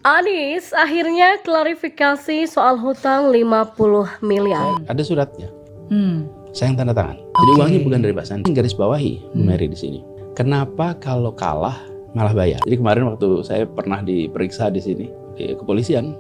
Anies akhirnya klarifikasi soal hutang 50 miliar. Ada suratnya. Saya yang tanda tangan. Jadi uangnya bukan dari Pak Sandi. Garis bawahi Bu Mary di sini. Kenapa kalau kalah malah bayar? Jadi kemarin waktu saya pernah diperiksa di sini di kepolisian,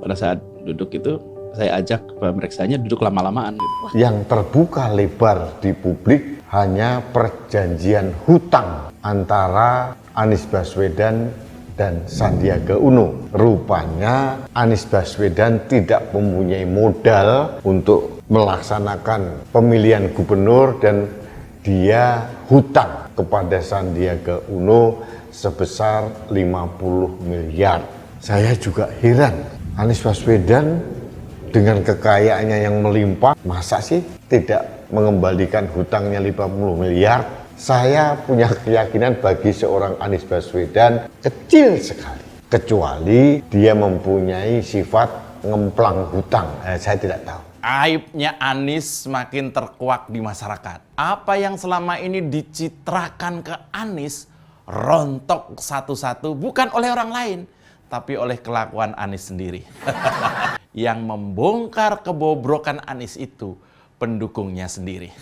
pada saat duduk itu saya ajak pemeriksanya duduk lama-lamaan. Yang terbuka lebar di publik hanya perjanjian hutang antara Anies Baswedan dan Sandiaga Uno. Rupanya Anies Baswedan tidak mempunyai modal untuk melaksanakan pemilihan gubernur dan dia hutang kepada Sandiaga Uno sebesar 50 miliar. Saya juga heran, Anies Baswedan dengan kekayaannya yang melimpah, masa sih tidak mengembalikan hutangnya 50 miliar? Saya punya keyakinan bagi seorang Anies Baswedan kecil sekali. Kecuali dia mempunyai sifat ngemplang hutang. Saya tidak tahu. Aibnya Anies semakin terkuak di masyarakat. Apa yang selama ini dicitrakan ke Anies rontok satu-satu bukan oleh orang lain, tapi oleh kelakuan Anies sendiri. Yang membongkar kebobrokan Anies itu pendukungnya sendiri.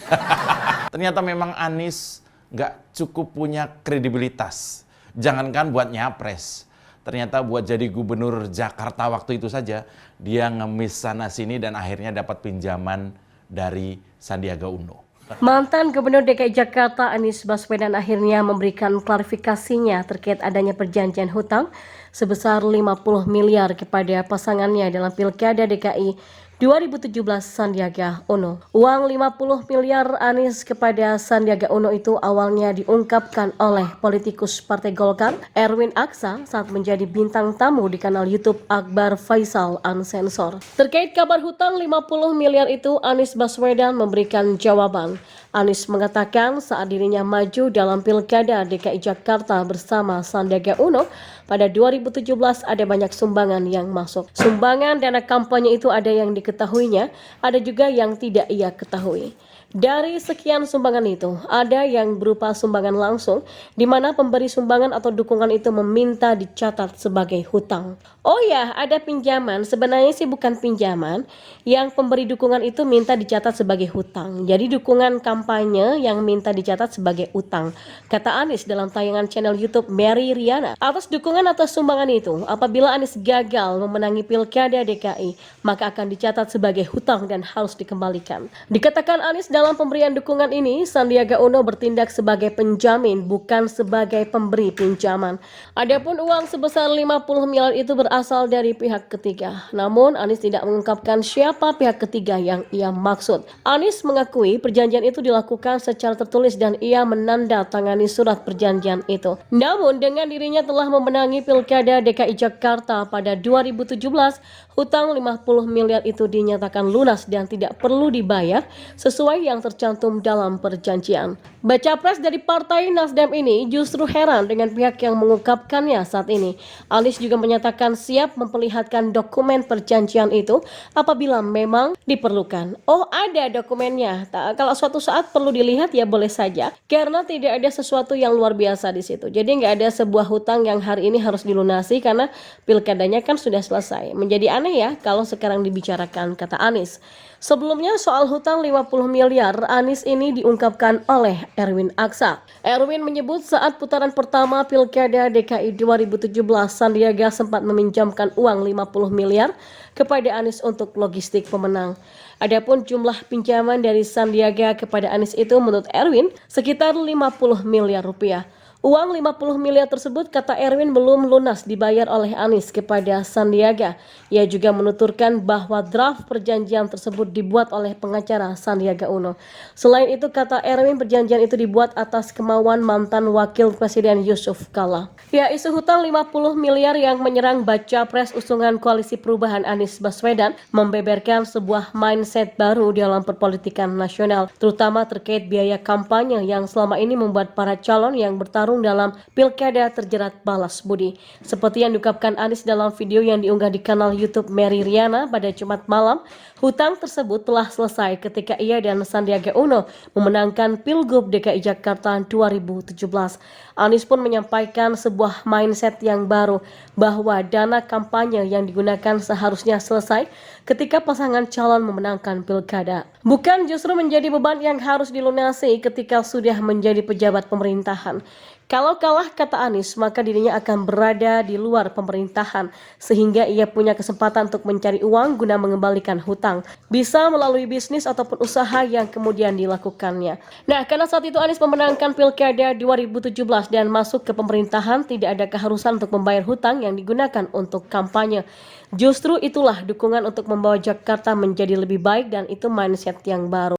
Ternyata memang Anies nggak cukup punya kredibilitas. Jangankan buat nyapres. Ternyata buat jadi gubernur Jakarta waktu itu saja, dia ngemis sana-sini dan akhirnya dapat pinjaman dari Sandiaga Uno. Mantan Gubernur DKI Jakarta Anies Baswedan akhirnya memberikan klarifikasinya terkait adanya perjanjian hutang sebesar 50 miliar kepada pasangannya dalam Pilkada DKI 2017 Sandiaga Uno. Uang 50 miliar Anies kepada Sandiaga Uno itu awalnya diungkapkan oleh politikus Partai Golkar Erwin Aksa saat menjadi bintang tamu di kanal YouTube Akbar Faisal Unsensor. Terkait kabar hutang 50 miliar itu, Anies Baswedan memberikan jawaban. Anies mengatakan saat dirinya maju dalam Pilkada DKI Jakarta bersama Sandiaga Uno pada 2017 ada banyak sumbangan yang masuk. Sumbangan dana kampanye itu ada yang diketahuinya, ada juga yang tidak ia ketahui. Dari sekian sumbangan itu, ada yang berupa sumbangan langsung, di mana pemberi sumbangan atau dukungan itu meminta dicatat sebagai hutang. Oh ya, ada pinjaman, sebenarnya sih bukan pinjaman, yang pemberi dukungan itu minta dicatat sebagai hutang. Jadi dukungan kampanye yang minta dicatat sebagai utang. Kata Anies dalam tayangan channel YouTube Mary Riana, atas dukungan atau sumbangan itu, apabila Anies gagal memenangi Pilkada DKI, maka akan dicatat sebagai hutang dan harus dikembalikan. Dikatakan Anies dalam pemberian dukungan ini, Sandiaga Uno bertindak sebagai penjamin, bukan sebagai pemberi pinjaman. Adapun uang sebesar 50 miliar itu berasal dari pihak ketiga. Namun Anies tidak mengungkapkan siapa pihak ketiga yang ia maksud. Anies mengakui perjanjian itu dilakukan secara tertulis dan ia menandatangani surat perjanjian itu. Namun dengan dirinya telah memenangi Pilkada DKI Jakarta pada 2017, hutang 50 miliar itu dinyatakan lunas dan tidak perlu dibayar sesuai yang tercantum dalam perjanjian. Baca pres dari Partai Nasdem ini justru heran dengan pihak yang mengungkapkannya saat ini. Anies juga menyatakan siap memperlihatkan dokumen perjanjian itu apabila memang diperlukan. Oh, ada dokumennya. Kalau suatu saat perlu dilihat ya boleh saja, karena tidak ada sesuatu yang luar biasa di situ. Jadi nggak ada sebuah hutang yang hari ini harus dilunasi karena pilkadanya kan sudah selesai. Menjadi aneh ya kalau sekarang dibicarakan, kata Anies. Sebelumnya soal hutang 50 miliar Anies ini diungkapkan oleh Erwin Aksa. Erwin menyebut saat putaran pertama Pilkada DKI 2017 Sandiaga sempat meminjamkan uang 50 miliar kepada Anies untuk logistik pemenang. Adapun jumlah pinjaman dari Sandiaga kepada Anies itu menurut Erwin sekitar 50 miliar rupiah. Uang 50 miliar tersebut, kata Erwin, belum lunas dibayar oleh Anies kepada Sandiaga. Ia juga menuturkan bahwa draft perjanjian tersebut dibuat oleh pengacara Sandiaga Uno. Selain itu, kata Erwin, perjanjian itu dibuat atas kemauan mantan Wakil Presiden Yusuf Kala. Ya, isu hutang 50 miliar yang menyerang baca pres usungan Koalisi Perubahan Anies Baswedan membeberkan sebuah mindset baru dalam perpolitikan nasional, terutama terkait biaya kampanye yang selama ini membuat para calon yang bertarung bertarung dalam pilkada terjerat balas budi. Seperti yang diungkapkan Anies dalam video yang diunggah di kanal YouTube Mary Riana pada Jumat malam, hutang tersebut telah selesai ketika ia dan Sandiaga Uno memenangkan Pilgub DKI Jakarta 2017. Anies pun menyampaikan sebuah mindset yang baru bahwa dana kampanye yang digunakan seharusnya selesai ketika pasangan calon memenangkan pilkada. Bukan justru menjadi beban yang harus dilunasi ketika sudah menjadi pejabat pemerintahan. Kalau kalah, kata Anies, maka dirinya akan berada di luar pemerintahan sehingga ia punya kesempatan untuk mencari uang guna mengembalikan hutang. Bisa melalui bisnis ataupun usaha yang kemudian dilakukannya. Nah, karena saat itu Anies memenangkan Pilkada 2017 dan masuk ke pemerintahan, tidak ada keharusan untuk membayar hutang yang digunakan untuk kampanye. Justru itulah dukungan untuk membawa Jakarta menjadi lebih baik dan itu mindset yang baru.